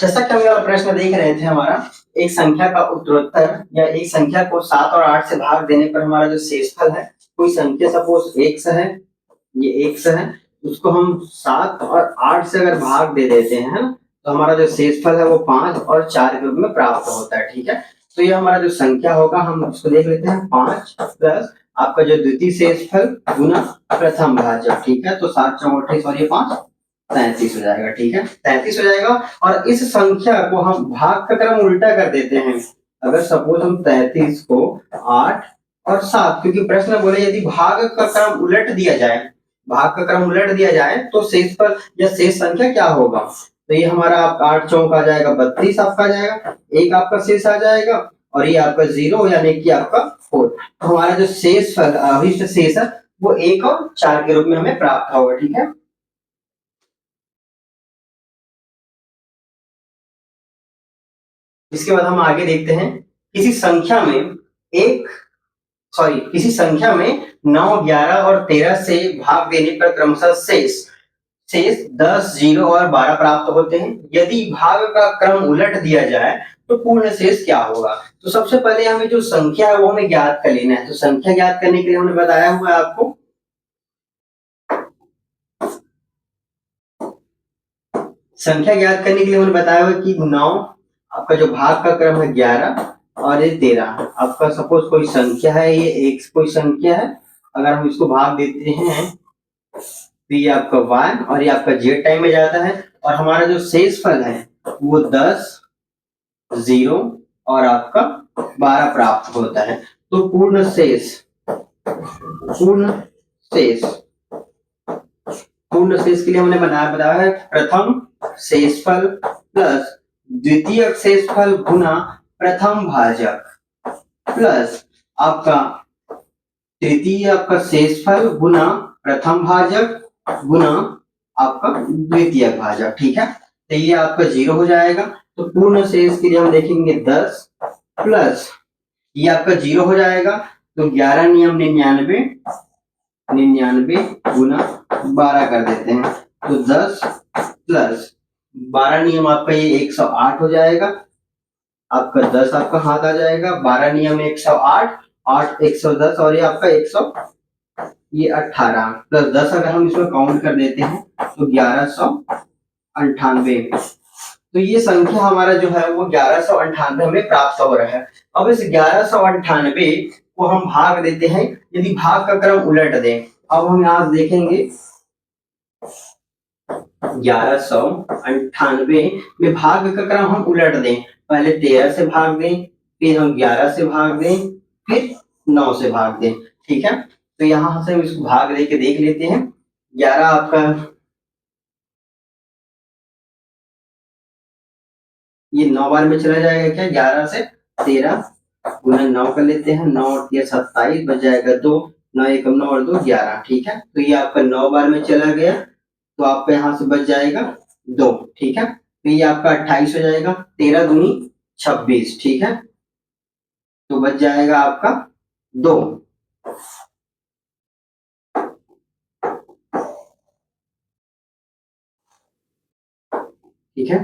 जैसा कि हम यहाँ प्रश्न देख रहे थे हमारा एक संख्या का उत्तरोत्तर या एक संख्या को 7 और 8 से भाग देने पर हमारा जो शेषफल है, कोई संख्या सपोज x है, ये x है, उसको हम 7 और 8 से अगर भाग दे देते हैं तो हमारा जो शेषफल है वो 5 और 4 के रूप में प्राप्त होता है। ठीक है, तो ये हमारा जो संख्या होगा हम उसको देख लेते हैं 5 प्लस आपका जो द्वितीय शेषफल गुना प्रथम भाजक। ठीक है, तो 7 चौक 28 और ये 5 33 हो जाएगा। ठीक है, 33 हो जाएगा। और इस संख्या को हम भाग का क्रम उल्टा कर देते हैं। अगर सपोज हम 33 को 8 और 7, क्योंकि प्रश्न बोले यदि भाग का क्रम उलट दिया जाए, भाग का क्रम उलट दिया जाए तो शेषफल या शेष संख्या क्या होगा। तो ये हमारा आपका 8 चौक आ जाएगा 32 आपका आ जाएगा, एक आपका शेष आ जाएगा और ये आपका 0 यानी कि आपका 4। तो हमारा जो शेषफल अभिष्ट शेष है वो 1 और 4 के रूप में हमें प्राप्त होगा। ठीक है, इसके बाद हम आगे देखते हैं किसी संख्या में किसी संख्या में 9, 11 और 13 से भाग देने पर क्रमशः शेष 10, 0 और 12 प्राप्त होते हैं। यदि भाग का क्रम उलट दिया जाए तो पूर्ण शेष क्या होगा। तो सबसे पहले हमें जो संख्या है वो हमें ज्ञात कर लेना है। तो संख्या ज्ञात करने के लिए हमने बताया हुआ है आपको, संख्या ज्ञात करने के लिए हमने बताया हुआ कि 9 आपका जो भाग का क्रम है 11 और ये 13 आपका सपोज कोई संख्या है, ये एक कोई संख्या है, अगर हम इसको भाग देते हैं तो ये आपका y और ये आपका z टाइम में जाता है और हमारा जो शेषफल है वो 10, 0 और आपका 12 प्राप्त होता है। तो शेष पूर्ण शेष के लिए हमने बताया है प्रथम शेषफल प्लस द्वितीय शेषफल गुना प्रथम भाजक प्लस आपका तृतीय आपका शेषफल गुना प्रथम भाजक गुना आपका द्वितीय भाजक। ठीक है, तो ये आपका 0 हो जाएगा। तो पूर्ण शेष के लिए हम देखेंगे 10 प्लस ये आपका 0 हो जाएगा तो 11 नियम 99 गुना 12 कर देते हैं तो 10 प्लस 12 नियम आपका ये 108 हो जाएगा। आपका 10 आपका हाथ आ जाएगा, 12 नियम 108, 8 110 और ये आपका 18 प्लस 10 अगर हम इसमें काउंट कर देते हैं तो 1198। तो ये संख्या हमारा जो है वो 1198 हमें प्राप्त हो रहा है। अब इस 1198 को हम भाग देते हैं, यदि भाग का क्रम उलट दें। अब हम यहाँ देखेंगे 1198 में भाग का क्रम हम उलट दें, पहले 13 से भाग दें, फिर हम 11 से भाग दें, फिर 9 से भाग दें। ठीक है, तो यहां से हम इसको भाग दे के देख लेते हैं। 11 आपका ये 9 बार में चला जाएगा क्या, 11 से 13 गुना 9 कर लेते हैं, 9 और 3 27 बच जाएगा 2, 9 1 9 और 2 11। ठीक है, तो ये आपका 9 बार में चला गया तो आपका यहाँ से बच जाएगा 2। ठीक है, तो ये आपका 28 हो जाएगा, 13 दूनी 26। ठीक है, तो बच जाएगा आपका 2। ठीक है,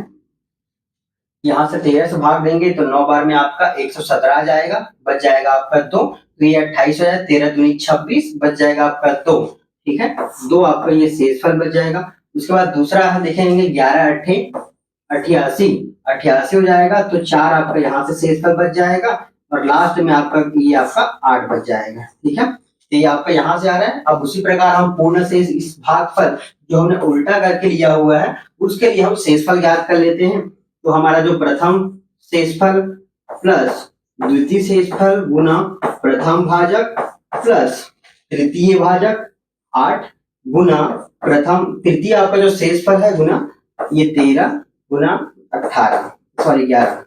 यहाँ से 13 से भाग देंगे तो 9 बार में आपका 117 आ जाएगा, बच जाएगा आपका 2। तो ये 28 हो जाएगा, 13 दूनी 26 बच जाएगा आपका 2। ठीक है, 2 आपका ये शेषफल बच जाएगा। उसके बाद दूसरा हम देखेंगे 11 8 88 हो जाएगा, तो 4 आपका यहाँ से शेषफल बच जाएगा और लास्ट में आपका ये आपका 8 बच जाएगा। ठीक है, तो ये आपका यहाँ से आ रहा है। अब उसी प्रकार हम पूर्ण शेष इस भागफल जो हमने उल्टा करके लिया हुआ है उसके लिए हम शेषफल ज्ञात कर लेते हैं। तो हमारा जो प्रथम शेषफल प्लस द्वितीय शेषफल गुना प्रथम भाजक प्लस तृतीय भाजक 8 गुना प्रथम तृतीय आपका जो शेषफल है गुना ये 13 गुना 18 सॉरी 11।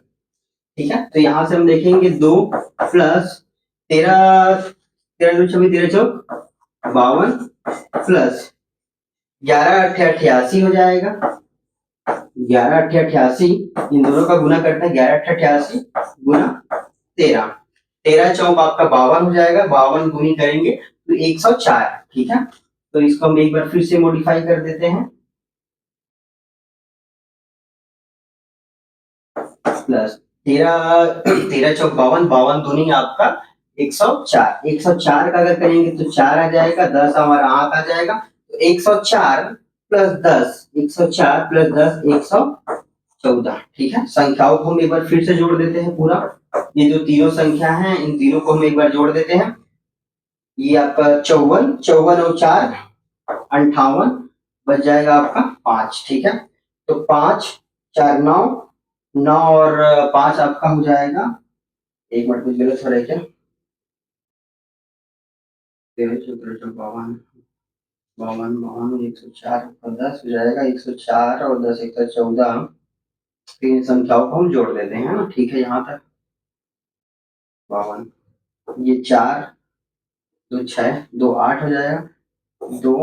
ठीक है, तो यहां से हम देखेंगे 2 प्लस 13 13 26 13 चौक 52 प्लस 11 8 88 हो जाएगा, 11 8 88 इन दोनों का गुना करते हैं, 11 8 88 गुना 13, 13 चौक आपका 52 हो जाएगा, 52 गुनी करेंगे तो 104। ठीक है, तो इसको हम एक बार फिर से मॉडिफाई कर देते हैं। प्लस 13 13 चौक 52, 52 दूनी आपका 104, 104 का अगर करेंगे तो 4 आ जाएगा, 10 हमारा हाथ आ जाएगा, तो 104 प्लस 10, 104 प्लस 10 114। ठीक है, संख्याओं को हम एक बार फिर से जोड़ देते हैं पूरा। ये जो तीनों संख्या हैं इन तीनों को हम एक बार जोड़ देते हैं। ये आपका 54, 54 और 4 58, बच जाएगा आपका 5। ठीक है, तो 5 4 9, 9 और 5 आपका हो जाएगा, एक मिनट कुछ गलत हो रहा है क्या, 13 14 52, 52 52 104 और 10 हो जाएगा, 104 और 10 114। तीन संख्याओं को हम जोड़ देते हैं ना। ठीक है, यहाँ तक 52, ये 4 2 6 2 8 हो जाएगा, 2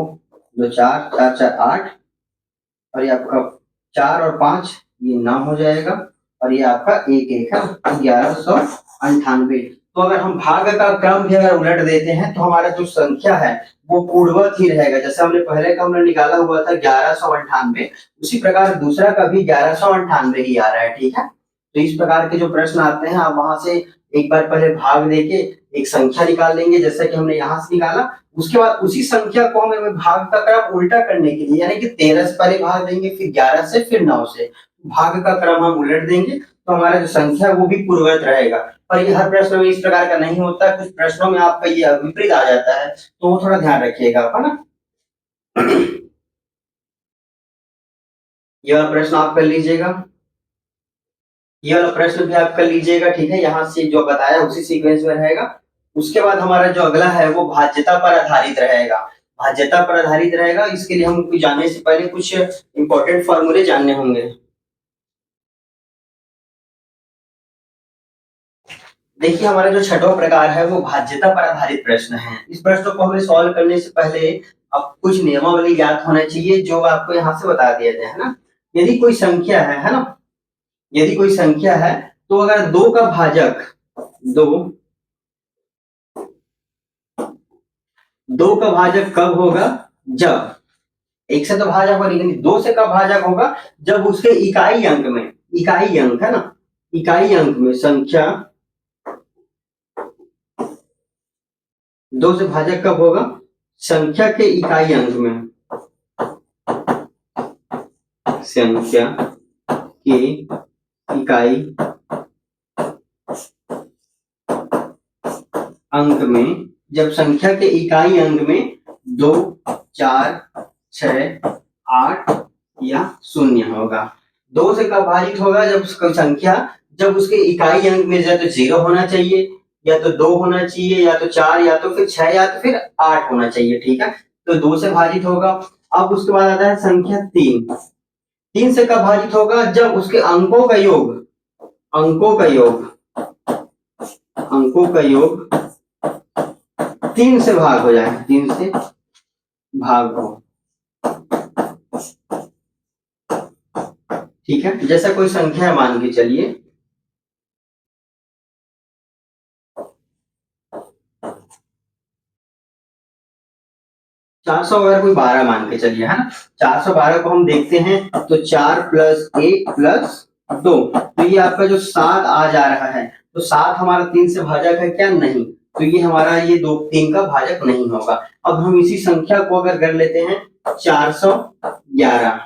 2 4 4 4 8, और ये आपका 4 और 5 ये 9 हो जाएगा, और ये आपका 1 1 है 1198। तो अगर हम भाग का क्रम भी अगर उलट देते हैं तो हमारा जो संख्या है वो पूर्ववत ही रहेगा। जैसे हमने पहले का हमने निकाला हुआ था 1198, उसी प्रकार दूसरा का भी 1198 ही आ रहा है। ठीक है, तो इस प्रकार के जो प्रश्न आते हैं आप वहां से एक बार पहले भाग देके एक संख्या निकाल लेंगे, जैसा कि हमने यहाँ से निकाला। उसके बाद उसी संख्या को हमें भाग का क्रम उल्टा करने के लिए, यानी कि 13 से पहले भाग देंगे, फिर 11 से, फिर 9 से, भाग का क्रम हम उलट देंगे, तो हमारा जो संख्या है वो भी पूर्ववत रहेगा। पर ये हर प्रश्न में इस प्रकार का नहीं होता, कुछ प्रश्नों में आपका ये विपरीत आ जाता है, तो वो थोड़ा ध्यान रखिएगा आप, है ना। ये वाला प्रश्न आप कर लीजिएगा, ये वाला प्रश्न भी आप कर लीजिएगा। ठीक है, यहाँ से जो बताया उसी सीक्वेंस में रहेगा। उसके बाद हमारा जो अगला है वो भाज्यता पर आधारित रहेगा। भाज्यता पर आधारित रहेगा, इसके लिए हम जानने से पहले कुछ इंपॉर्टेंट फॉर्मूले जानने होंगे। देखिए, हमारा जो छठवां प्रकार है वो भाज्यता पर आधारित प्रश्न है। इस प्रश्न को हमें सॉल्व करने से पहले अब कुछ नियमावली ज्ञात होना चाहिए, जो आपको यहाँ से बता दिया जाए, है ना। यदि कोई संख्या है ना, यदि कोई संख्या है तो अगर दो का भाजक, दो दो का भाजक कब होगा, जब एक से तो भाजक होगा, लेकिन दो से कब भाजक होगा, जब उसके इकाई अंक में, इकाई अंक है ना, इकाई अंक में संख्या, दो से भाजक कब होगा, संख्या के इकाई अंक में, संख्या के इकाई अंक में, जब संख्या के इकाई अंक में 2 4 6 8 या 0 होगा। 2 से कब भाजित होगा, जब उसका संख्या, जब उसके इकाई अंक में या तो 0 होना चाहिए, या तो 2 होना चाहिए, या तो 4, या तो फिर 6, या तो फिर 8 होना चाहिए। ठीक है, तो 2 से भाजित होगा। अब उसके बाद आता है संख्या 3। 3 से कब भाजित होगा, जब उसके अंकों का योग, अंकों का योग, अंकों का योग 3 से भाग हो जाए, 3 से भाग हो। ठीक है, जैसा कोई संख्या है मान के चलिए, चार सौ अगर कोई 12 मान के चलिए, है ना, 412 को हम देखते हैं तो 4 प्लस 1 प्लस 2, तो ये आपका जो 7 आ जा रहा है, तो 7 हमारा 3 से भाजक है क्या, नहीं, तो ये हमारा ये 2 3 का भाजक नहीं होगा। अब हम इसी संख्या को अगर कर लेते हैं 411,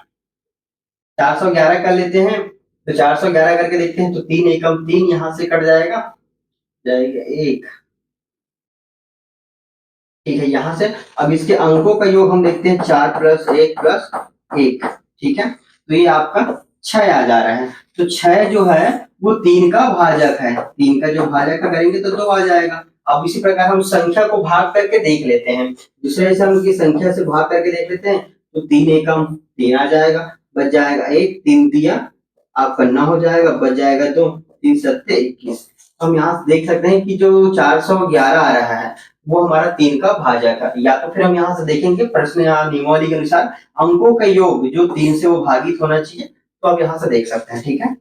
411 कर लेते हैं, तो 411 करके देखते हैं, तो 3 एकम 3 यहाँ से कट जाएगा, जाएगा 1। ठीक है, यहाँ से अब इसके अंकों का योग हम देखते हैं, 4 प्लस 1 प्लस 1। ठीक है, तो ये आपका 6 आ जा रहा है। तो 6 जो है वो 3 का भाजक है, 3 का जो भाजक का करेंगे तो 2 आ जाएगा। अब इसी प्रकार हम संख्या को भाग करके देख लेते हैं, दूसरे से हम उसकी संख्या से भाग करके देख लेते हैं, तो 3 एकम 3 आ जाएगा, बच जाएगा 1, 3 दिया आपका 9 हो जाएगा, बच जाएगा 2, 3 सत्ते 21। हम यहाँ से देख सकते हैं कि जो 411 आ रहा है वो हमारा 3 का भाजक है। या तो फिर हम यहाँ से देखेंगे प्रश्न या नियमावली के अनुसार अंकों का योग जो 3 से वो भागित होना चाहिए, तो आप यहाँ से देख सकते हैं। ठीक है,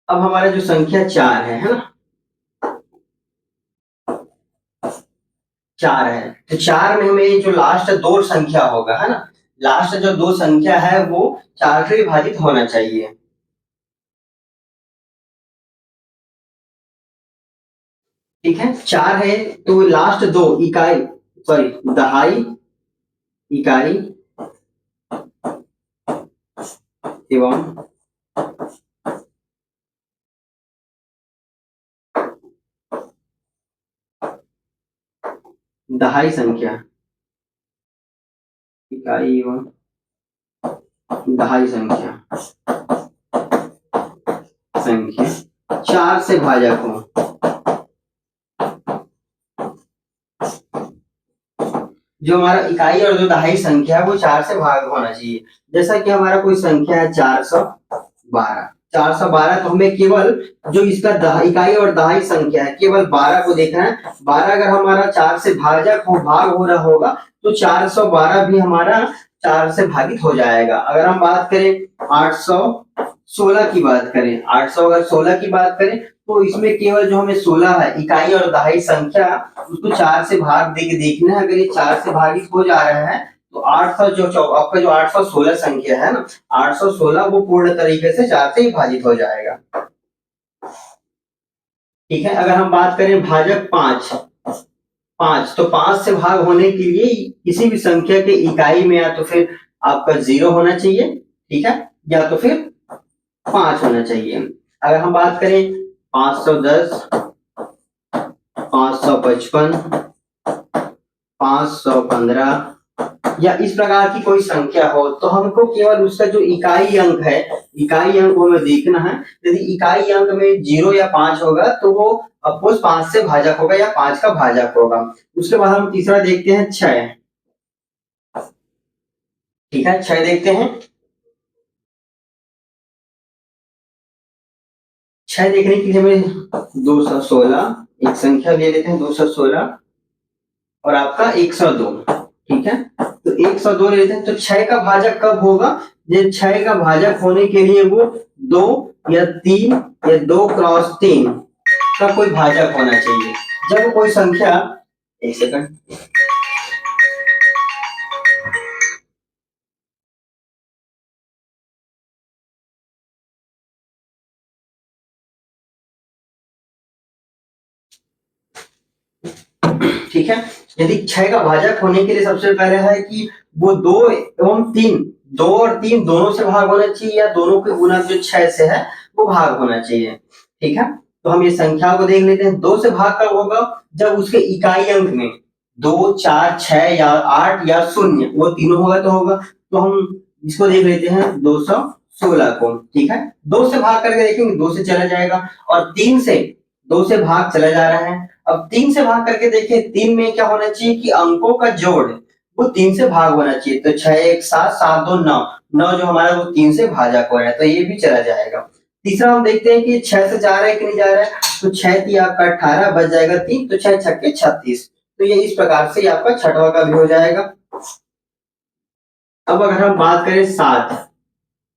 अब हमारा जो संख्या 4 है ना, 4 है, तो 4 में हमें जो लास्ट 2 संख्या होगा, है ना, लास्ट जो दो संख्या है वो 4 से विभाजित होना चाहिए। ठीक है, 4 है तो लास्ट दो इकाई, सॉरी दहाई, इकाई एवं दहाई संख्या, इकाई एवं दहाई संख्या, संख्या 4 से भाजक हो। जो हमारा इकाई और जो दहाई संख्या है वो 4 से भाग होना चाहिए। जैसा कि हमारा कोई संख्या है 412, 412 तो हमें केवल जो इसका इकाई और दहाई संख्या है केवल 12 को देखना है। 12 अगर हमारा 4 से भाजक हो, भाग हो रहा होगा तो 412 भी हमारा 4 से भागित हो जाएगा। अगर हम बात करें 816 की बात करें, 800 अगर 16 की बात करें तो इसमें केवल जो हमें 16 है इकाई और दहाई संख्या, उसको 4 से भाग दे के देखना है। अगर ये 4 से भागित हो जा रहा है तो 800 जो आपका जो 816 संख्या है ना, 816 वो पूर्ण तरीके से 4 से विभाजित हो जाएगा। ठीक है, अगर हम बात करें भाजक 5, तो 5 से भाग होने के लिए किसी भी संख्या के इकाई में या तो फिर आपका 0 होना चाहिए, ठीक है, या तो फिर 5 होना चाहिए। अगर हम बात करें 510, 555, 515 या इस प्रकार की कोई संख्या हो तो हमको केवल उसका जो इकाई अंक है, इकाई अंक को हमें देखना है। यदि इकाई अंक में 0 या 5 होगा तो वो अपोज 5 से भाजक होगा या 5 का भाजक होगा। उसके बाद हम तीसरा देखते हैं 6। ठीक है, 6 देखते हैं। 6 देखने के लिए हमें 216 एक संख्या ले लेते हैं, 216 और आपका 102। ठीक है, तो 102 ले लेते हैं। तो 6 का भाजक कब होगा? जब 6 का भाजक होने के लिए वो 2 या 3 या 2 क्रॉस 3 का कोई भाजक होना चाहिए। जब कोई संख्या, एक सेकंड, ठीक है, यदि 6 का भाजक होने के लिए सबसे पहले है कि वो 2 एवं 3, 2 और 3 दोनों से भाग होना चाहिए या दोनों के गुना जो 6 से है वो भाग होना चाहिए। ठीक है, तो हम ये संख्या को देख लेते हैं। 2 से भाग कब होगा? जब उसके इकाई अंक में 2, 4, 6 या 8 या 0 वो तीनों होगा तो होगा। तो हम इसको देख लेते हैं 216 को। ठीक है, 2 से भाग करके देखेंगे 2 से चला जाएगा और 3 से 2 से भाग चला जा रहा है। अब 3 से भाग करके देखिए 3 में क्या होना चाहिए कि अंकों का जोड़ वो 3 से भाग होना चाहिए। तो 6 1 7, 7 2 9, 9 जो हमारा वो 3 से भाजक हो रहा है तो ये भी चला जाएगा। तीसरा हम देखते हैं कि 6 से जा रहा है कि नहीं जा रहा है। तो 6 3 आपका 18 बच जाएगा 3, तो 6 छक्के 36। तो ये इस प्रकार से आपका छठवां का भी हो जाएगा। अब अगर हम बात करें 7,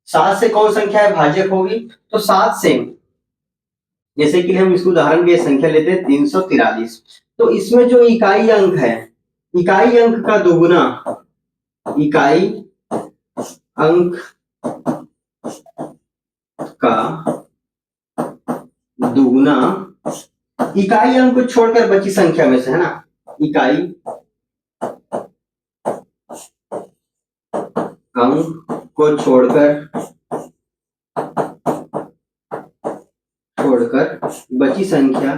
7 से कौन संख्या है भाजक होगी? तो 7 से, जैसे कि हम इसको उदाहरण के संख्या लेते हैं 343। तो इसमें जो इकाई अंक है, इकाई अंक का दोगुना, इकाई अंक का दुगुना, इकाई अंक को छोड़कर बची संख्या में से, है ना, इकाई अंक को छोड़कर बची संख्या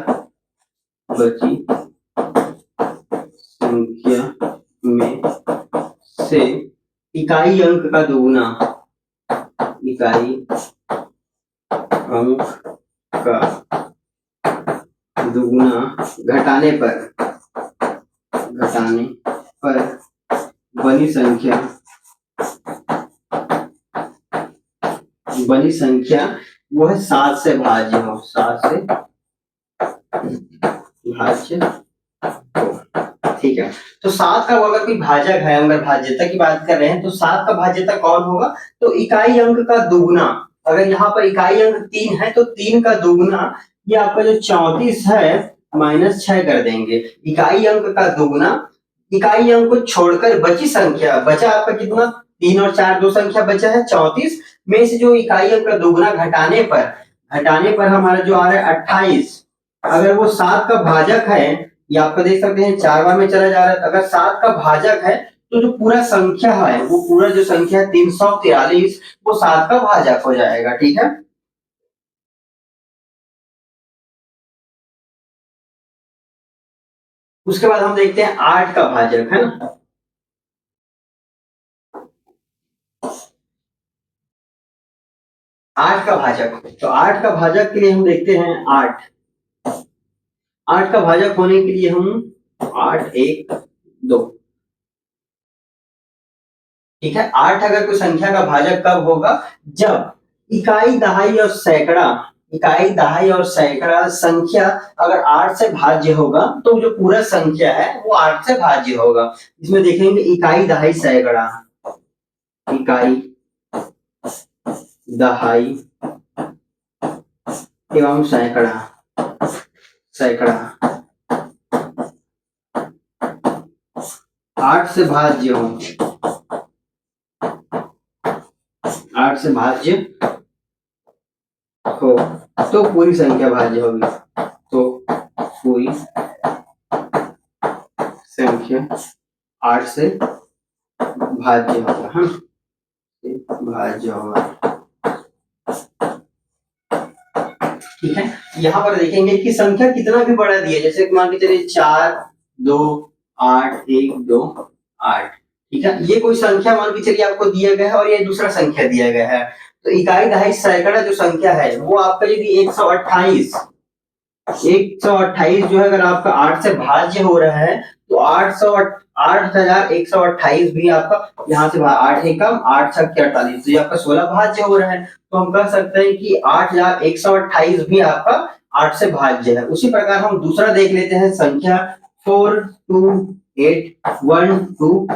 में से इकाई अंक का दोगुना, इकाई अंक का दुगुना घटाने पर बनी संख्या वो है 7 से भाज्य हो, 7 से भाज्य। ठीक है, तो 7 का अगर कोई भाजक है, अगर भाज्यता की बात कर रहे हैं तो 7 का भाज्यता कौन होगा? तो इकाई अंक का दुगुना। अगर यहाँ पर इकाई अंक 3 है तो 3 का दुगुना, ये आपका जो 34 है -6 कर देंगे। इकाई अंक का दुगुना, इकाई अंक को छोड़कर बची संख्या, बचा आपका कितना? 3 और 4 दो संख्या बचा है 34 में से जो इकाई अंक का दोगुना घटाने पर हमारा जो आ रहा है 28, अगर वो 7 का भाजक है, ये आपको देख सकते हैं 4 बार में चला जा रहा है, तो अगर 7 का भाजक है तो जो पूरा संख्या है वो पूरा जो संख्या है 343 वो 7 का भाजक हो जाएगा। ठीक है, उसके बाद हम देखते हैं 8 का भाजक, है ना। 8 का भाजक, तो 8 का भाजक के लिए हम देखते हैं 8। 8 का भाजक होने के लिए हम 8 1 2, ठीक है। 8 अगर कोई संख्या का भाजक कब होगा, जब इकाई दहाई और सैकड़ा, इकाई दहाई और सैकड़ा संख्या अगर 8 से भाज्य होगा तो जो पूरा संख्या है वो 8 से भाज्य होगा। इसमें देखेंगे इकाई दहाई सैकड़ा, इकाई दहाई एवं सैकड़ा, सैकड़ा 8 से भाज्य हो, 8 से भाज्य हो तो पूरी संख्या भाज्य होगी, तो पूरी संख्या 8 से भाज्य होगा, हाँ भाज्य होगा। ठीक है, यहाँ पर देखेंगे कि संख्या कितना भी बड़ा दिया, जैसे मान के चलिए 4 2 8 1 2 8, ठीक है। ये कोई संख्या मान के चलिए आपको दिया गया है और ये दूसरा संख्या दिया गया है, तो इकाई दहाई सैकड़ा जो संख्या है वो आपका यदि 128 जो है अगर आपका 8 से भाज्य हो रहा है तो 8128 भी आपका यहाँ से 8 एकम 8 छक 48, तो ये आपका 16 भाज्य हो रहा है। तो हम कह सकते हैं कि 8128 भी आपका 8 से भाज्य है। उसी प्रकार हम दूसरा देख लेते हैं संख्या 428128,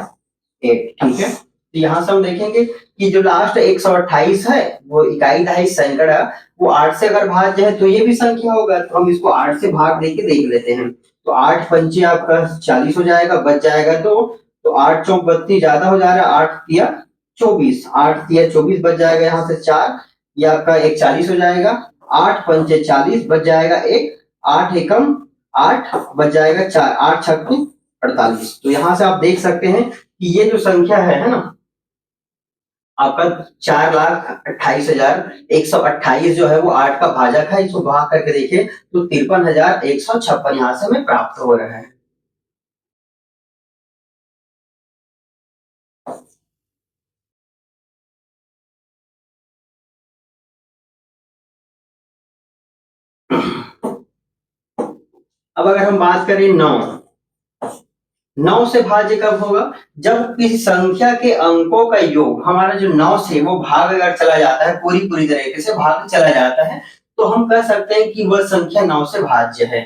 ठीक है। तो यहाँ से हम देखेंगे कि जो लास्ट 128 है वो इकाई दहाई सैकड़ा, वो 8 से अगर भाज्य है तो ये भी संख्या होगा, तो हम इसको 8 से भाग देके देख लेते हैं। तो 8 पंचे आपका 40 हो जाएगा, बच जाएगा 2, तो 8 चौक 32 ज्यादा हो जा रहा है, 8 तिया 24, 8 तिया 24 बच जाएगा, यहाँ से 4 ये आपका 140 हो जाएगा, 8 पंचे 40 बच जाएगा 1, 8 एकम 8 बच जाएगा 4, 8 छक्के 48। तो यहाँ से आप देख सकते हैं कि ये जो संख्या है ना आपका 4,28,128 जो है वो 8 का भाजक है। इसको भाग करके देखिए तो 53,156 यहाँ से हमें प्राप्त हो रहा है। अब अगर हम बात करें 9 से भाज्य कब होगा, जब किसी संख्या के अंकों का योग हमारा जो 9 से वो भाग अगर चला जाता है, पूरी पूरी तरीके से भाग चला जाता है, तो हम कह सकते हैं कि वह संख्या 9 से भाज्य है।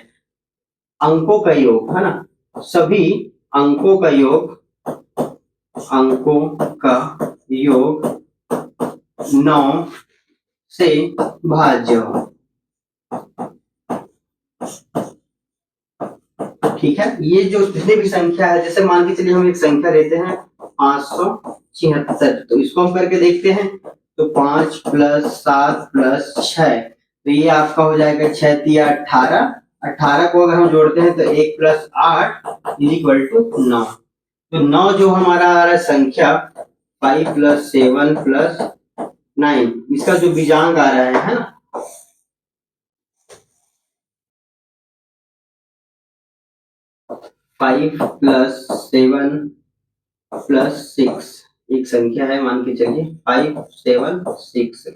अंकों का योग है ना, सभी अंकों का योग, अंकों का योग 9 से भाज्य हो, ठीक है। ये जो जितनी भी संख्या है, जैसे मान के चलिए हम एक संख्या लेते हैं 576, तो इसको हम करके देखते हैं, तो 5 + 7 + 6, तो ये आपका हो जाएगा 6 तिया 18, 18 को अगर हम जोड़ते हैं तो 1 + 8 = 9, तो 9 जो हमारा आ रहा है संख्या 5 + 7 + 9, इसका जो बीजांग आ रहा है ना 5 + 7 + 6, एक संख्या है मान के चलिए 5 7 6,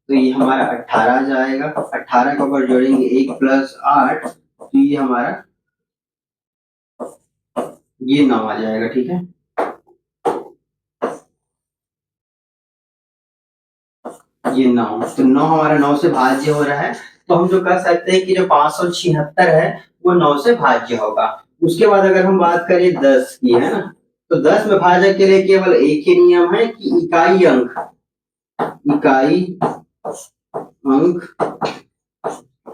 तो ये हमारा 18 आ जाएगा। 18 को अगर जोड़ेंगे 1 + 8 तो ये हमारा ये 9 आ जाएगा, ठीक है। ये 9, तो 9 हमारा 9 से भाज्य हो रहा है, तो हम जो कह सकते हैं कि जो 576 है वो 9 से भाज्य होगा। उसके बाद अगर हम बात करें 10 की, है ना, तो 10 में भाजक के लिए केवल एक ही नियम है कि इकाई अंक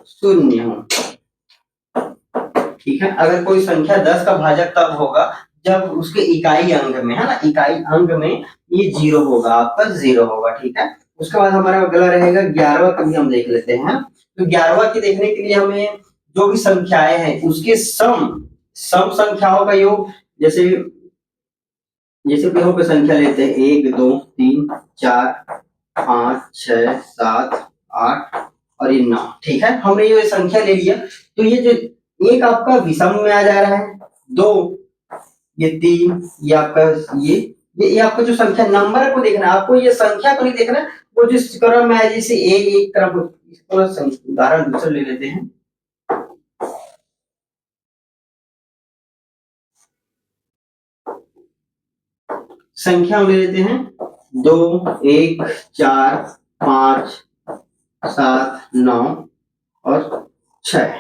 शून्य हो, ठीक है। अगर कोई संख्या 10 का भाजक तब होगा जब उसके इकाई अंग में, है ना, इकाई अंग में ये 0 होगा, आपका 0 होगा, ठीक है। उसके बाद हमारा अगला रहेगा 11वां का भी हम देख लेते हैं। तो 11वां की देखने के लिए हमें जो भी संख्याएं हैं उसके सम संख्याओं का योग, जैसे जैसे कि हम संख्या लेते हैं 1 2 3 4 5 6 7 8 और ये 9, ठीक है। हमने ये संख्या ले लिया, तो ये जो एक आपका विषम में आ जा रहा है, 2 ये 3 ये आपका ये आपका जो संख्या नंबर को देखना है, आपको ये संख्या को नहीं देखना है, वो जिस क्रम में है, जैसे एक एक क्रम। उदाहरण दूसरा ले लेते हैं। संख्या ले लेते हैं 2 1 4 5 7 9 और 6,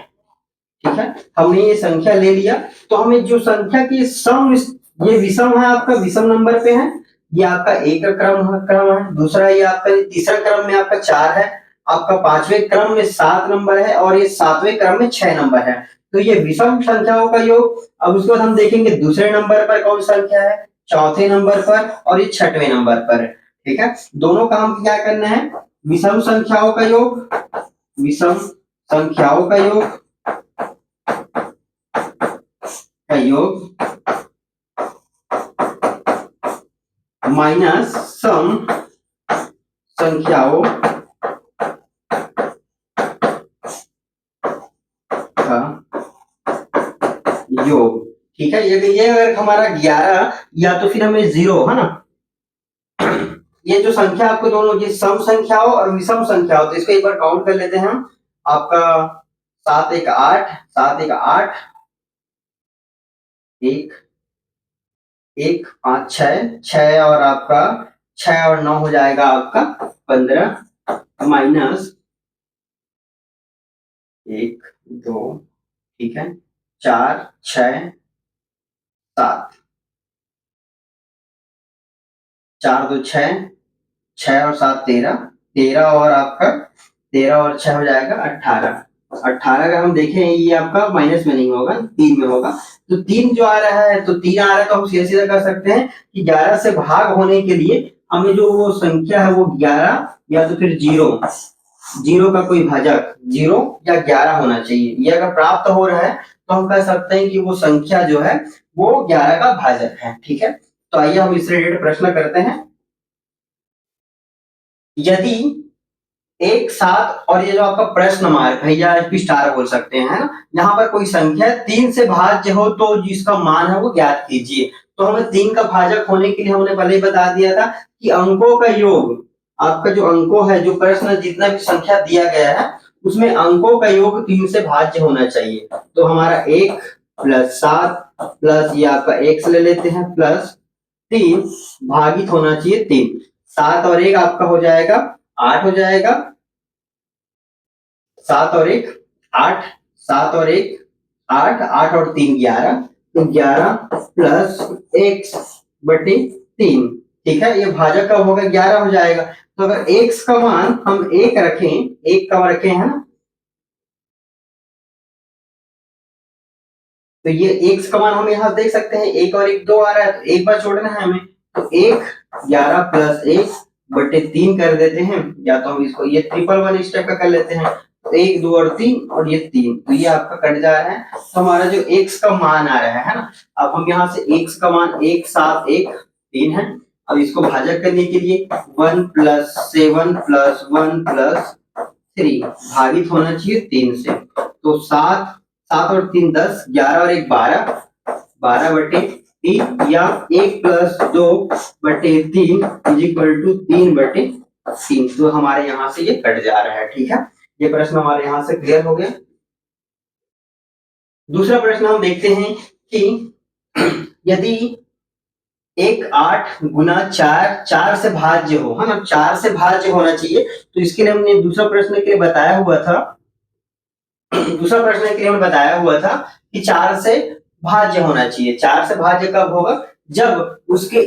ठीक है। हमने ये संख्या ले लिया, तो हमें जो संख्या की सम, ये विषम है, आपका विषम नंबर पे है, ये आपका एक क्रम है। दूसरा ये आपका तीसरा क्रम में आपका 4 है, आपका पांचवें क्रम में 7 नंबर है, और ये सातवें क्रम में 6 नंबर है। तो ये विषम संख्याओं का योग। अब उसके बाद हम देखेंगे दूसरे नंबर पर कौन संख्या है, चौथे नंबर पर, और ये छठवें नंबर पर, ठीक है। दोनों काम क्या करना है, विषम संख्याओं का योग, विषम संख्याओं का योग माइनस सम संख्याओं का योग, ठीक है। ये अगर हमारा 11 या तो फिर हमें 0, है ना, ये जो संख्या आपको दोनों, ये सम संख्याओं और विषम संख्याओं, तो इसको एक बार काउंट कर लेते हैं हम। आपका 7 1 8, 7 1 8, 1 1 5 6, 6 और आपका 6 और 9 हो जाएगा आपका 15, माइनस 1 2, ठीक है, 4 6 7, 4 2 6, 6 और 7 13, 13 और आपका 13 और 6 हो जाएगा 18। 18 का हम देखें, ये आपका माइनस में नहीं होगा, 3 में होगा। तो 3 जो आ रहा है, तो 3 आ रहा है, तो हम सीधा सीधा कर सकते हैं कि 11 से भाग होने के लिए हमें जो वो संख्या है वो 11 या तो फिर 0 का कोई भाजक 0 या 11 होना चाहिए। ये अगर प्राप्त हो रहा है तो हम कह सकते हैं कि वो संख्या जो है वो 11 का भाजक है, ठीक है। तो आइए हम इस रिलेटेड प्रश्न करते हैं। यदि एक साथ, और ये जो आपका प्रश्न मार्क है या स्टार बोल सकते हैं, है ना, यहाँ पर कोई संख्या 3 से भाज्य हो तो जिसका मान है वो ज्ञात कीजिए। तो हमें 3 का भाजक होने के लिए हमने पहले ही बता दिया था कि अंकों का योग, आपका जो अंकों है, जो प्रश्न जितना भी संख्या दिया गया है उसमें अंकों का योग 3 से भाज्य होना चाहिए। तो हमारा 1 प्लस 7 प्लस ये आपका x ले लेते हैं प्लस 3 भागित होना चाहिए 3। 7 और 1 आपका हो जाएगा 8 हो जाएगा, 7 और 1 8, 7 और 1 8, 8 और 3 11, तो 11 प्लस x बटे 3, ठीक है। ये भाजक कब होगा, 11 हो जाएगा। तो अगर x का मान हम 1 रखें, 1 कब रखें, है ना, तो ये x का मान हम यहाँ देख सकते हैं, 1 और 1 2 आ रहा है, तो एक बार छोड़ना है हमें, तो 1 11 प्लस 1 बटे 3 कर देते हैं, या तो हम इसको ये 1 स्टेप का कर लेते हैं, तो 1 2 और 3 और ये 3, तो ये आपका कट जा रहा है। तो हमारा जो x का मान आ रहा है ना, अब हम यहाँ से x का मान 1 7 1 3 है। अब इसको भाजक करने के लिए 1 प्लस 7 प्लस 1 प्लस 3 भागित होना चाहिए 3 से, तो 7 7 और 3 10, 11 और 1 12, 12 बटे 3 या 1 प्लस 2 बटे 3 इज इक्वल टू 3 बटे 3। तो हमारे यहाँ से ये कट जा रहा है, ठीक है। ये प्रश्न हमारे यहाँ से क्लियर हो गया। दूसरा प्रश्न हम देखते हैं कि यदि एक 8 गुना 4 4 से भाज्य हो, है ना, 4 से भाज्य होना चाहिए। तो इसके लिए हमने दूसरा प्रश्न के लिए बताया हुआ था, दूसरा प्रश्न के लिए हमने बताया हुआ था कि 4 से भाज्य होना चाहिए। 4 से भाज्य कब होगा, जब उसके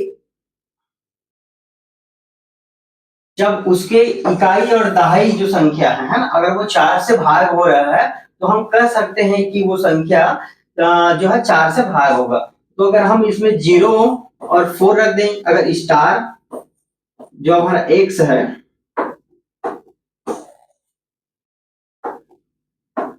इकाई और दहाई जो संख्या है ना, अगर वो 4 से भाग हो रहा है तो हम कह सकते हैं कि वो संख्या जो है 4 से भाग होगा। तो अगर हम इसमें 0 और 4 रख दें, अगर स्टार जो हमारा x है,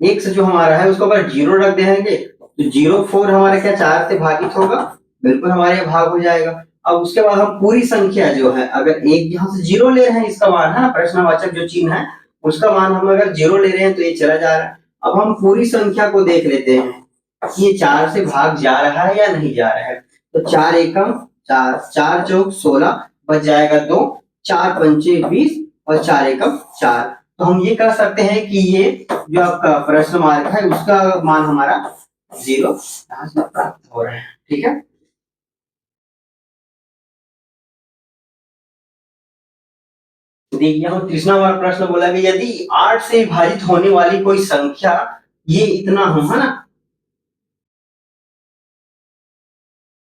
x जो हमारा है उसको अगर 0 रख देंगे तो 0 4 हमारा क्या 4 से भागित होगा, बिल्कुल हमारे यहाँ भाग हो जाएगा। अब उसके बाद हम पूरी संख्या जो है, अगर एक यहाँ से 0 ले रहे हैं, इसका मान है ना प्रश्नवाचक जो चिन्ह है उसका मान हम अगर 0 ले रहे हैं तो ये चला जा रहा है। अब हम पूरी संख्या को देख लेते हैं कि ये 4 से भाग जा रहा है या नहीं जा रहा है। तो 4 एकम 4, 4 चौक 16, बच जाएगा 2, 4 पंचे 20 और 4 एकम 4। तो हम ये कह सकते हैं कि ये जो आपका प्रश्न मार्क है उसका मान हमारा 0 यहाँ से प्राप्त हो रहा है। ठीक है, देखिए हम तीसरा हमारा प्रश्न बोला कि यदि 8 से विभाजित होने वाली कोई संख्या ये इतना हो, है ना,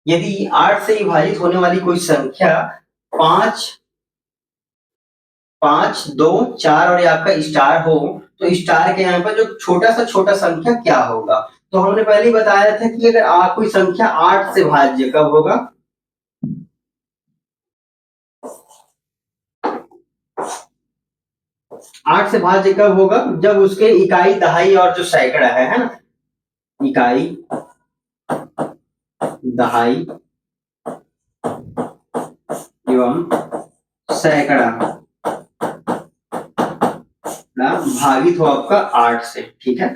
यदि 8 से विभाजित होने वाली कोई संख्या 5 5 2 4 और ये आपका स्टार हो, तो स्टार के यहाँ पर जो छोटा सा छोटा संख्या क्या होगा। तो हमने पहले ही बताया था कि अगर कोई संख्या 8 से भाज्य कब होगा, 8 से भाज्य कब होगा, जब उसके इकाई दहाई और जो सैकड़ा है ना, इकाई दहाई एवं सैकड़ा भागित हो आपका 8 से। ठीक है,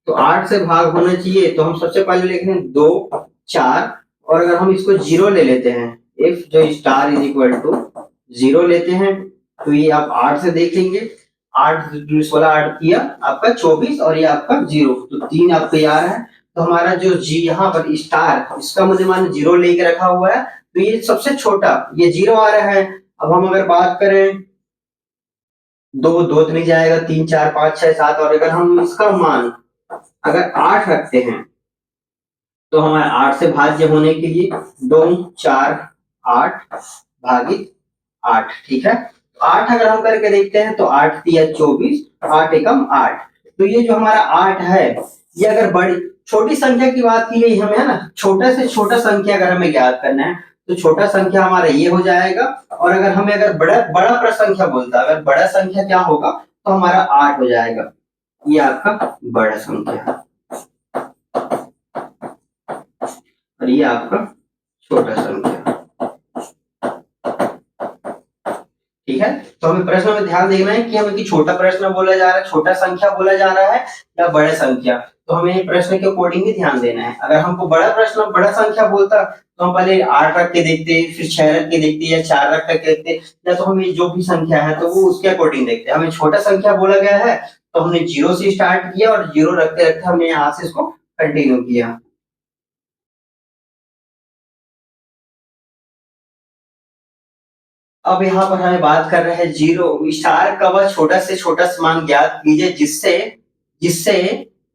तो 8 से भाग होना चाहिए, तो हम सबसे पहले लिख रहे हैं 2 4, और अगर हम इसको 0 ले लेते हैं, इफ जो स्टार इज इक्वल टू 0 लेते हैं, तो ये आप 8 से देखेंगे, 8 16 8 किया आपका 24 और ये आपका 0, तो 3 आपका ये आ रहा है। तो हमारा जो जी यहाँ पर स्टार इसका मुझे मान 0 लेके रखा हुआ है, तो ये सबसे छोटा ये 0 आ रहा है। अब हम अगर बात करें 2 2 तो नहीं जाएगा, 3 4 5 6 7, और अगर हम इसका मान अगर 8 रखते हैं तो हमारे 8 से भाज्य होने के लिए 2 4 8 भागित 8। ठीक है, 8 अगर हम करके देखते हैं तो 8 तिया 24, 8 एकम 8। तो ये जो हमारा 8 है, ये अगर बड़ी छोटी संख्या की बात की गई हमें, है ना, छोटा से छोटा संख्या अगर हमें ज्ञात करना है तो छोटा संख्या हमारा ये हो जाएगा। और अगर हमें अगर बड़ा बड़ा प्रसंख्या बोलता है, अगर बड़ा संख्या क्या होगा तो हमारा 8 हो जाएगा, ये आपका बड़ा संख्या है और ये आपका छोटा संख्या। ठीक है, तो हमें प्रश्न में ध्यान देना है कि हमें कि छोटा प्रश्न बोला जा रहा है, छोटा संख्या बोला जा रहा है या बड़ा संख्या। तो हमें प्रश्न के अकॉर्डिंग ही ध्यान देना है। अगर हमको बड़ा प्रश्न बड़ा संख्या बोलता तो हम पहले 8 रख के देखते, फिर 6 रख के देखते या 4 रख के देखते, या तो हमें जो भी संख्या है तो वो उसके अकॉर्डिंग देखते। हमें छोटा संख्या बोला गया है तो हमने 0 से स्टार्ट किया और 0 रखते रखते हमने यहाँ से इसको कंटिन्यू किया। अब यहाँ पर हमें बात कर रहे हैं 0 स्टार का वह छोटा से छोटा मान ज्ञात कीजिए जिससे जिससे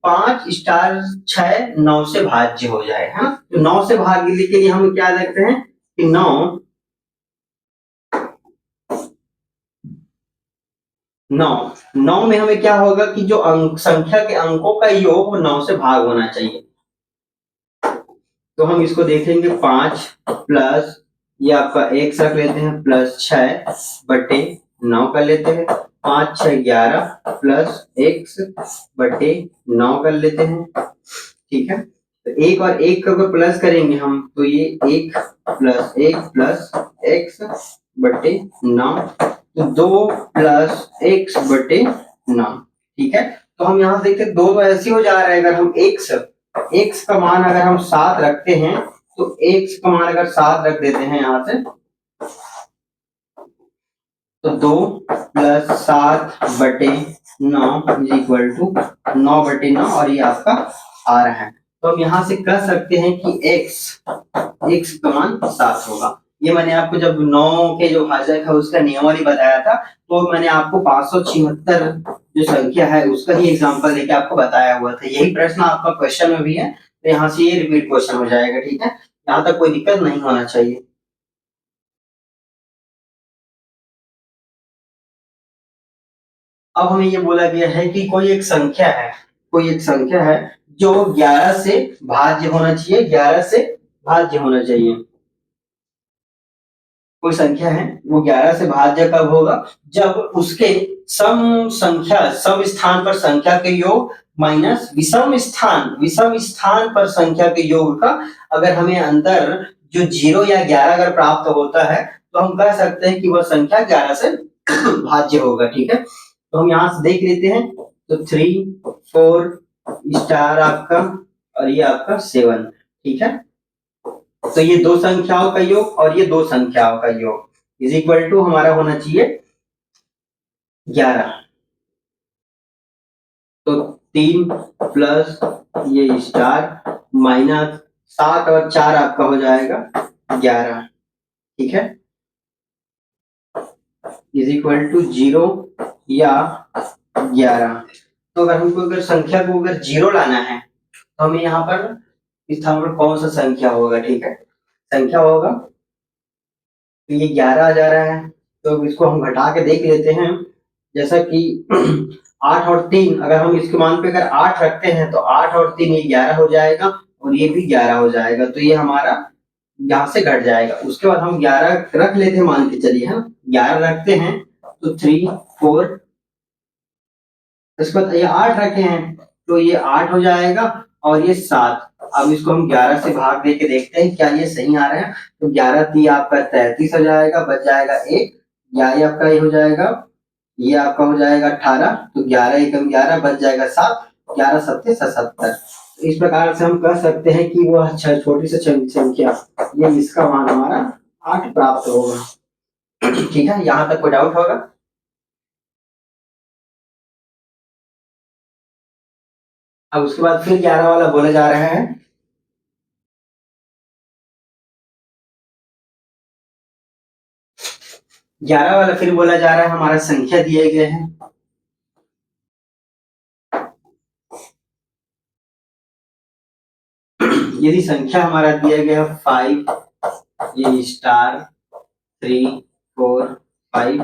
5 स्टार 6 9 से भाज्य हो जाए, है ना। तो 9 से भाग्य के लिए हम क्या देखते हैं कि 9 में हमें क्या होगा कि जो अंक संख्या के अंकों का योग वो 9 से भाग होना चाहिए। तो हम इसको देखेंगे 5 प्लस ये आपका x रख लेते हैं प्लस 6 बटे 9 कर लेते हैं, 5 6 11 प्लस x बटे 9 कर लेते हैं। ठीक है, तो एक और एक का अगर प्लस करेंगे हम तो ये 1 प्लस x बटे 9, तो 2 प्लस x बटे 9। ठीक है, तो हम यहाँ से देखते 2 तो ऐसे हो जा रहा है, अगर हम x का मान अगर हम 7 रखते हैं तो x का मान अगर 7 रख देते हैं यहाँ से तो 2 प्लस 7 बटे 9 इज इक्वल टू 9 बटे 9 और ये आपका आ रहा है। तो हम यहाँ से कह सकते हैं कि x का मान 7 होगा। ये मैंने आपको जब 9 के जो भाजक है उसका नियमावली बताया था, तो मैंने आपको 576 जो संख्या है उसका ही एग्जांपल लेके आपको बताया हुआ था। यही प्रश्न आपका क्वेश्चन में भी है, तो यहाँ से ये रिपीट क्वेश्चन हो जाएगा। ठीक है, यहाँ तक कोई दिक्कत नहीं होना चाहिए। अब हमें ये बोला गया है कि कोई एक संख्या है जो 11 से भाज्य होना चाहिए, 11 से भाज्य होना चाहिए। कोई संख्या है वो 11 से भाज्य कब होगा, जब उसके सम स्थान पर संख्या के योग माइनस विषम स्थान पर संख्या के योग का अगर हमें अंतर जो 0 या 11 अगर प्राप्त होता है तो हम कह सकते हैं कि वह संख्या 11 से भाज्य होगा। ठीक है, तो हम यहाँ से देख लेते हैं, तो 3 4 स्टार आपका और ये आपका 7। ठीक है, तो ये दो संख्याओं का योग और ये दो संख्याओं का योग इज इक्वल टू हमारा होना चाहिए 11। तो 3 प्लस ये स्टार माइनस 7 और 4 आपका हो जाएगा 11। ठीक है, इज इक्वल टू 0 या 11। तो अगर हमको अगर संख्या को अगर 0 लाना है तो हमें यहाँ पर इस स्थान पर कौन सा संख्या होगा। ठीक है, संख्या होगा तो ये 11 आ जा रहा है, तो इसको हम घटा के देख लेते हैं। जैसा कि 8 और 3 अगर हम इसके मान पे अगर 8 रखते हैं तो 8 और 3 ये 11 हो जाएगा और ये भी 11 हो जाएगा, तो ये हमारा यहाँ से घट जाएगा। उसके बाद हम 11 रख लेते हैं, मान के चलिए हम 11 रखते हैं तो 3 4, इसके बाद ये 8 रखे हैं तो ये 8 हो जाएगा और ये 7। अब इसको हम 11 से भाग दे के देखते हैं क्या ये सही आ रहा है। तो 11 3 आपका 33 हो जाएगा, बच जाएगा 1, 11 आपका ये हो जाएगा, ये आपका हो जाएगा 18, तो 11 एकम 11 बच जाएगा 7, 11 सत्ते 77। इस प्रकार से हम कह सकते हैं कि वह छोटी से संख्या ये इसका मान हमारा 8 प्राप्त होगा। ठीक है, यहाँ तक कोई डाउट होगा? अब उसके बाद फिर 11 वाला बोला जा रहा है। ग्यारह वाला फिर बोला जा रहा है, हमारा संख्या दिए गए हैं, यदि संख्या हमारा दिया गया 5 ये स्टार 3 4 5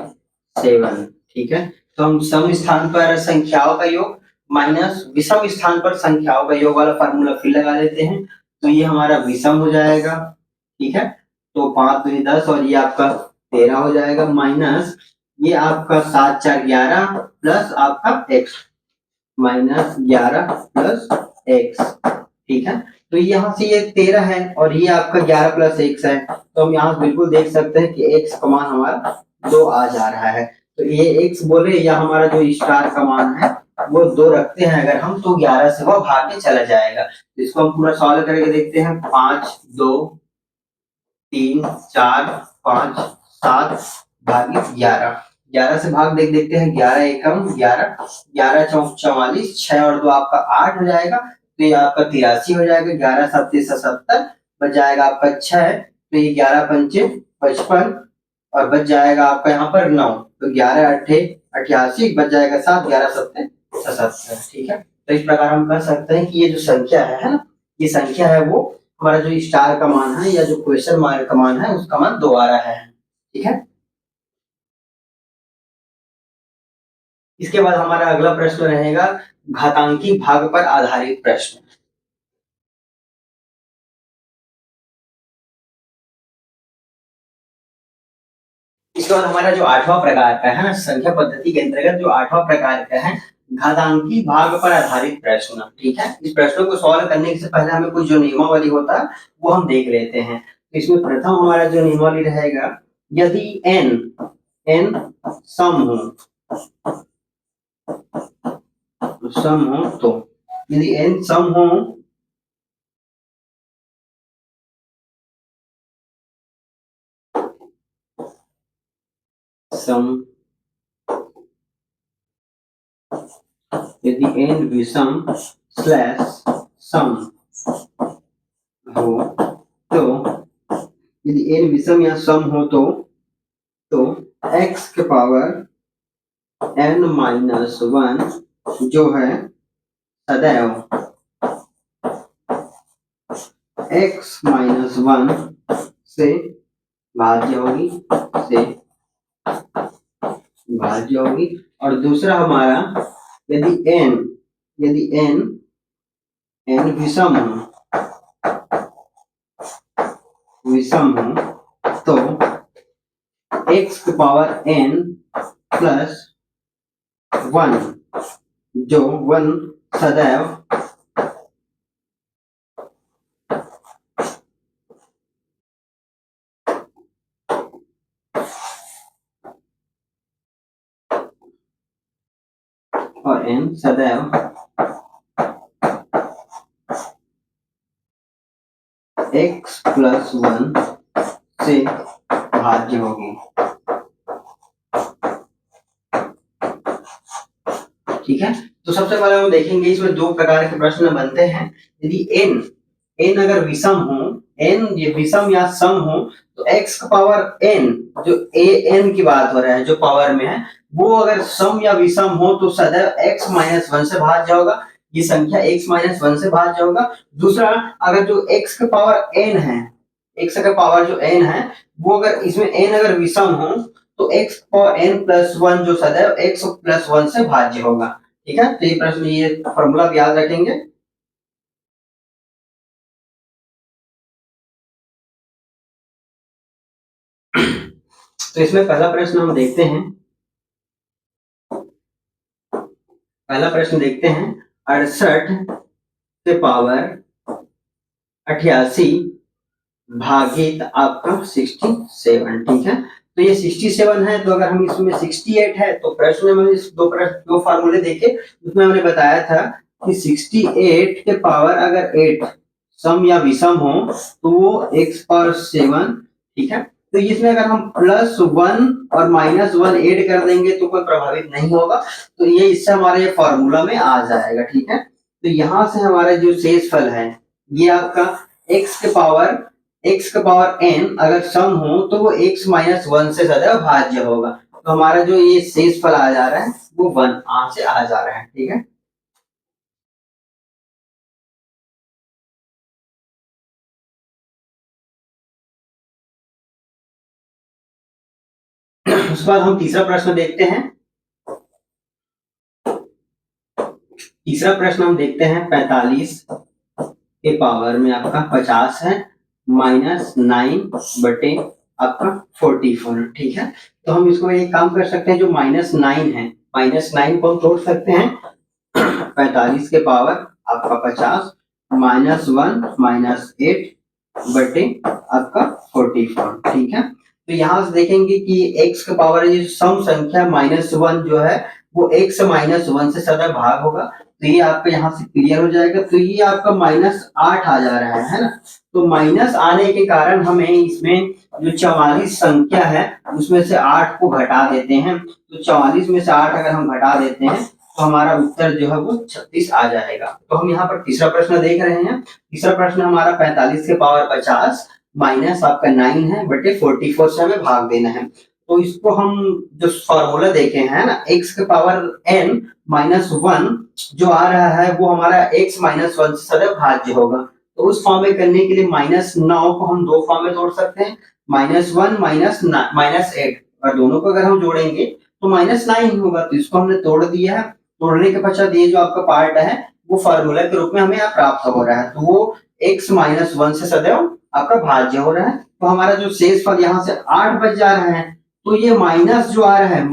7। ठीक है, तो हम सम स्थान पर संख्याओं का योग माइनस विषम स्थान पर संख्याओं का योग वाला फार्मूला फिर लगा देते हैं, तो ये हमारा विषम हो जाएगा। ठीक है, तो 5 दूनी 10 और ये आपका 13 हो जाएगा, माइनस ये आपका 7 4 11 प्लस आपका x माइनस 11 प्लस x। ठीक है, तो यहाँ से ये 13 है और ये आपका 11 प्लस x है, तो हम यहाँ बिल्कुल देख सकते हैं कि x का मान हमारा 2 आ जा रहा है। तो ये x बोले या हमारा जो स्टार का मान है वो 2 रखते हैं अगर हम, तो 11 से वो भाग के चला जाएगा। तो इसको हम पूरा सॉल्व करके देखते हैं। 5 2 3 4 5 7 भागी 11, 11 से भाग देखते हैं। 11 एकम 11, 11 चौक 44, 6 और 2 आपका 8 हो जाएगा, तो ये आपका 83 हो जाएगा। 11 सत्ते 77 बच जाएगा आपका 6, तो ये 11 पंचे 55 और बच जाएगा आपका यहाँ पर 9, तो 11 अट्ठे 88 बच जाएगा 7, 11 सत्ते 77। ठीक है, तो इस प्रकार हम कह सकते हैं कि ये जो संख्या है ना, ये संख्या है वो हमारा जो स्टार का मान है या जो क्वेश्चन मार्क का मान है उसका मान 2 आ रहा है। ठीक है, इसके बाद हमारा अगला प्रश्न रहेगा घातांकी भाग पर आधारित प्रश्न। इसके बाद हमारा जो 8वां प्रकार का है ना, संख्या पद्धति के अंतर्गत जो 8वां प्रकार का है घातांकी भाग पर आधारित प्रश्न। ठीक है, इस प्रश्नों को सॉल्व करने से पहले हमें कुछ जो नियमावली होता है वो हम देख लेते हैं। तो इसमें प्रथम हमारा जो नियमावली रहेगा, यदि n सम हो तो यदि n सम हो सम, यदि n विषम स्लैश सम हो तो, यदि n विषम या सम हो तो x के पावर n माइनस 1 जो है सदैव x माइनस 1 से भाज्य होगी। और दूसरा हमारा यदि n विषम हो x की पावर n प्लस 1, जो 1 सदैव और n सदैव x प्लस 1 से भाज्य होगी। ठीक है, तो सबसे पहले हम देखेंगे इसमें दो प्रकार के प्रश्न बनते हैं। यदि n अगर विषम हो, n ये विषम या सम हो, तो x का पावर n, जो an की बात हो रहा है जो पावर में है, वो अगर सम या विषम हो तो सदैव x माइनस 1 से भाज्य होगा। ये संख्या x माइनस 1 से भाज्य होगा। दूसरा, अगर जो x का पावर n है, x का पावर जो n है, वो अगर इसमें n अगर विषम हो तो x पावर n प्लस 1 जो सदैव x प्लस 1 से भाज्य होगा। ठीक है, तो ये प्रश्न, ये फॉर्मूला याद रखेंगे। तो इसमें पहला प्रश्न हम देखते हैं। पहला प्रश्न देखते हैं, 68 के पावर 88 भागित आपका 67। ठीक है, तो ये 67 है, तो अगर हम इसमें 68 है तो प्रश्न में इस दो फार्मूले देखे, उसमें हमने बताया था कि 68 के पावर अगर 8 सम या विषम हो तो वो x पावर 7। ठीक है, तो इसमें अगर हम प्लस 1 और माइनस 1 ऐड कर देंगे तो कोई प्रभावित नहीं होगा, तो ये इससे हमारे फॉर्मूला में आ जाएगा। ठीक है, तो यहाँ से हमारा जो शेषफल है ये आपका x के पावर n अगर सम हो तो वो x माइनस 1 से सदैव भाज्य होगा। तो हमारा जो ये शेषफल आ जा रहा है वो 1 से आ जा रहा है। ठीक है, उसके बाद हम तीसरा प्रश्न देखते हैं। तीसरा प्रश्न हम देखते हैं, 45 के पावर में आपका 50 है माइनस 9 बटे आपका 44। ठीक है, तो हम इसको एक काम कर सकते हैं, जो माइनस 9 है, माइनस 9 को हम तोड़ सकते हैं। 45 के पावर आपका 50 माइनस 1 माइनस 8 बटे आपका 44। ठीक है, तो यहाँ से देखेंगे कि x का पावर है, सम संख्या -1 जो है वो x माइनस 1 से सदा भाग होगा, तो ये आपका यहाँ से क्लियर हो जाएगा। तो ये आपका -8 आ जा रहा है ना, तो माइनस आने के कारण हमें इसमें जो 44 संख्या है उसमें से 8 को घटा देते हैं। तो 44 में से 8 अगर हम घटा देते हैं तो हमारा उत्तर जो है वो 36 आ जाएगा। तो हम यहाँ पर तीसरा प्रश्न देख रहे हैं। तीसरा प्रश्न हमारा 45 के पावर 50 माइनस आपका 9 है बटे 44 से हमें भाग देना है। तो इसको हम जो फॉर्मूला देखे हैं ना, x के पावर n माइनस 1 जो आ रहा है वो हमारा x माइनस 1 से सदैव भाज्य होगा। तो उस फॉर्म में करने के लिए -9 को हम दो फॉर्म में तोड़ सकते हैं, -1 माइनस 8, और दोनों को अगर हम जोड़ेंगे तो -9 होगा। तो इसको हमने तोड़ दिया है। तोड़ने के पश्चात ये जो आपका पार्ट है वो फार्मूला के रूप में हमें यहाँ प्राप्त हो रहा है, तो वो x माइनस 1 से सदैव आपका भाज्य हो रहा है। तो हमारा जो शेषफल यहाँ से 8 बच जा रहा है, तो ये माइनस जो आ रहा है,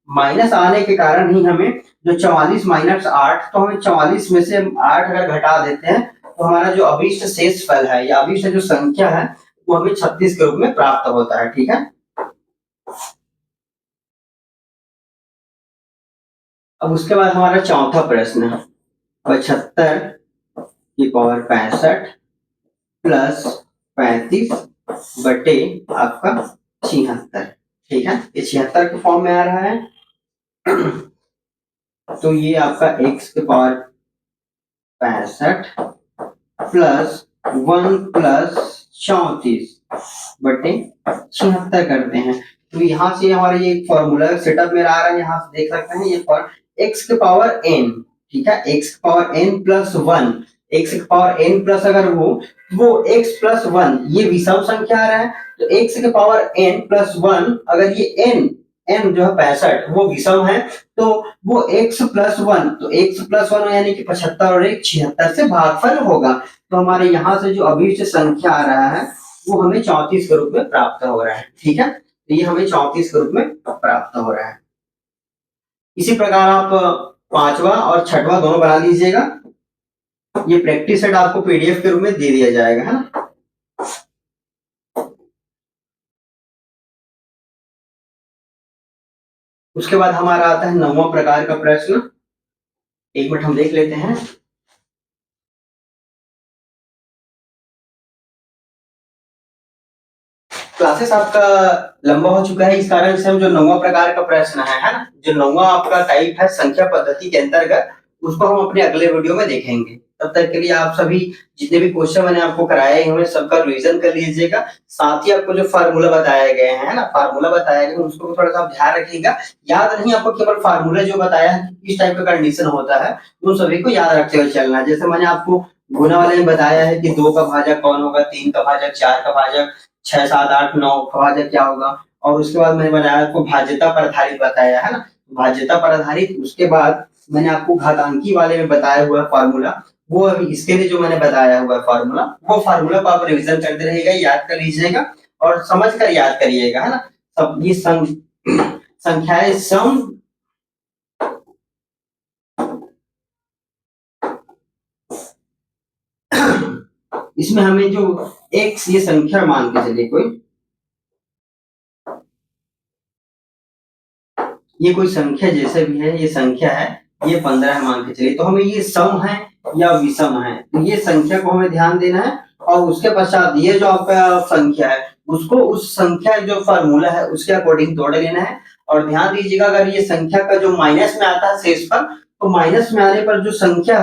माइनस आने के कारण ही हमें जो 44 माइनस 8, तो हमें 44 में से 8 अगर घटा देते हैं तो हमारा जो अभीष्ट शेषफल है या अभीष्ट जो संख्या है वो हमें 36 के रूप में प्राप्त होता है। ठीक है, अब उसके बाद हमारा चौथा प्रश्न है, 75 की पावर 65 प्लस 35 बटे आपका 76। ठीक है, ये 76 के फॉर्म में आ रहा है। तो ये आपका x के पावर 65 प्लस 1 प्लस 34 बटे 76 करते हैं। तो यहाँ से हमारा ये फॉर्मूला सेटअप में आ रहा है, यहाँ से देख सकते हैं ये x के पावर n। ठीक है, x के पावर n प्लस 1, x के पावर n प्लस अगर वो x प्लस 1 ये विषम संख्या आ रहा है, तो x के पावर n प्लस 1 अगर ये n जो है 65 वो विषम है, तो वो x प्लस 1, तो x प्लस 1 यानी कि 75 और 1 76 से भागफल होगा। तो हमारे यहाँ से जो अभीष्ट संख्या आ रहा है वो हमें 34 के रूप में प्राप्त हो रहा है। ठीक है, तो ये हमें 34 के रूप में प्राप्त हो रहा है। इसी प्रकार आप पांचवा और छठवां दोनों बना लीजिएगा। ये प्रैक्टिस सेट आपको पीडीएफ के रूप में दे दिया जाएगा, है ना। उसके बाद हमारा आता है 9वां प्रकार का प्रश्न। एक मिनट हम देख लेते हैं। क्लासेस आपका लंबा हो चुका है, इस कारण से हम जो 9वां प्रकार का प्रश्न है ना, जो 9वां आपका टाइप है संख्या पद्धति के अंतर्गत, उसको हम अपने अगले वीडियो में देखेंगे। तब तक के लिए आप सभी जितने भी क्वेश्चन मैंने आपको कराए हैं सबका रिवीजन कर लीजिएगा। साथ ही आपको जो फार्मूला बताए गए हैं ना, फार्मूला बताए गए उसको भी थोड़ा सा ध्यान रखिएगा। याद नहीं आपको केवल फार्मूला जो बताया है किस टाइप का कंडीशन होता है, उन सभी को याद रखते हुए चलना है। जैसे मैंने आपको गुना वाले में बताया है कि 2 का भाजक कौन होगा, 3 का भाजक, 4 का भाजक, 6, 7, 8, 9 का भाजक क्या होगा। और उसके बाद मैंने बताया आपको भाज्यता पर आधारित बताया है ना, भाज्यता पर आधारित। उसके बाद मैंने आपको घातांकी वाले में बताया हुआ फार्मूला, वो अभी इसके लिए जो मैंने बताया हुआ फार्मूला, वो फार्मूला को आप रिवीजन करते रहिएगा, याद कर लीजिएगा और समझ कर याद करिएगा, है ना। सब ये संख्याएं सम इसमें हमें जो x ये संख्या मान के चलिए, कोई संख्या जैसे भी है, ये संख्या है, ये 15 मान के चलिए, तो हमें ये सम है या विषम है, तो ये संख्या को हमें ध्यान देना है। और उसके पश्चात ये जो आपका संख्या है उसको उस संख्या जो फार्मूला है उसके अकॉर्डिंग तोड़ लेना है। और ध्यान दीजिएगा अगर ये संख्या का जो माइनस में आता है शेषफल, तो माइनस में आने पर जो संख्या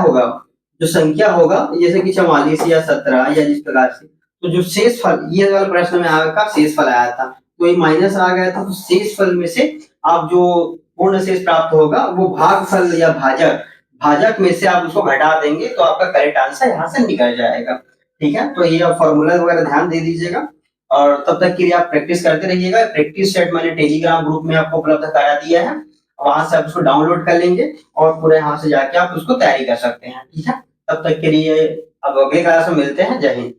होगा जैसे कि 44 या 17 या जिस प्रकार से, तो जो शेषफल ये वाला प्रश्न में आया शेषफल आया था, तो ये माइनस आ गया था, तो शेषफल में से आप जो पूर्ण शेष प्राप्त होगा वो भागफल या भाजक में से आप उसको घटा देंगे, तो आपका करेक्ट आंसर यहाँ से निकल जाएगा। ठीक है, तो ये फॉर्मूला वगैरह ध्यान दे दीजिएगा और तब तक के लिए आप प्रैक्टिस करते रहिएगा। प्रैक्टिस सेट मैंने टेलीग्राम ग्रुप में आपको उपलब्ध करा दिया है, वहां से आप उसको डाउनलोड कर लेंगे और पूरे यहाँ से जाके आप उसको तैयारी कर सकते हैं। ठीक है, तब तक के लिए अब अगले क्लास में मिलते हैं। जय हिंद।